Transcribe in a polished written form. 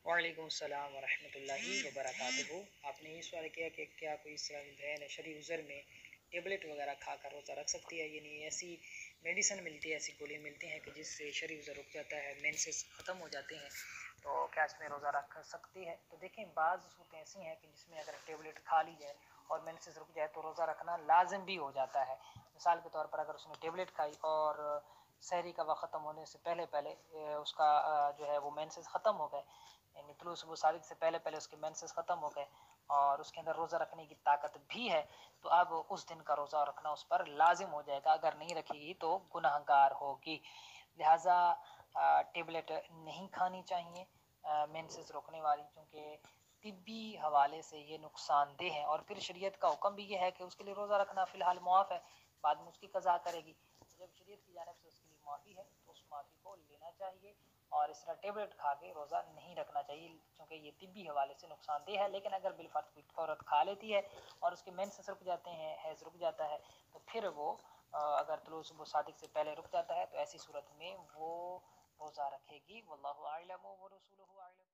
وعلیکم السلام ورحمۃ اللہ وبرکاتہ۔ آپ نے یہ سوال کیا کہ کیا کوئی بہن شرعی عذر میں ٹیبلٹ وغیرہ کھا کر روزہ رکھ سکتی ہے؟ یعنی ایسی میڈیسن ملتی ہے، ایسی گولی ملتی ہیں کہ جس سے شرعی عذر رک جاتا ہے، مینسز ختم ہو جاتے ہیں، تو کیا اس میں روزہ رکھ سکتی ہے؟ تو دیکھیں، بعض صورتیں ایسی ہیں کہ جس میں اگر ٹیبلٹ کھا لی جائے اور مینسز رک جائے تو روزہ رکھنا لازم بھی ہو جاتا ہے۔ مثال کے طور پر اگر اس نے ٹیبلٹ کھائی اور سحری کا وقت ختم ہونے سے پہلے اس کا جو ہے وہ مینسز ختم ہو گئے، یعنی طلوع صبح صادق سے پہلے اس کے مینسز ختم ہو گئے اور اس کے اندر روزہ رکھنے کی طاقت بھی ہے، تو اب اس دن کا روزہ رکھنا اس پر لازم ہو جائے گا۔ اگر نہیں رکھے گی تو گناہ گار ہوگی۔ لہٰذا ٹیبلٹ نہیں کھانی چاہیے مینسز روکنے والی، کیونکہ طبی حوالے سے یہ نقصان دہ ہے، اور پھر شریعت کا حکم بھی یہ ہے کہ اس کے لیے روزہ رکھنا فی الحال معاف ہے، بعد میں اس کی قضا کرے گی۔ جب شریعت کی جانب سے اس کے لیے معافی ہے تو اس معافی کو لینا چاہیے، اور اس طرح ٹیبلٹ کھا کے روزہ نہیں رکھنا چاہیے، کیونکہ یہ طبی حوالے سے نقصان دہ ہے۔ لیکن اگر بالفرض کوئی عورت کھا لیتی ہے اور اس کے مینسز رک جاتے ہیں، حیض رک جاتا ہے، تو پھر وہ اگر طلوع صبح صادق سے پہلے رک جاتا ہے تو ایسی صورت میں وہ روزہ رکھے گی۔ واللہ اعلم ورسولہ اعلم۔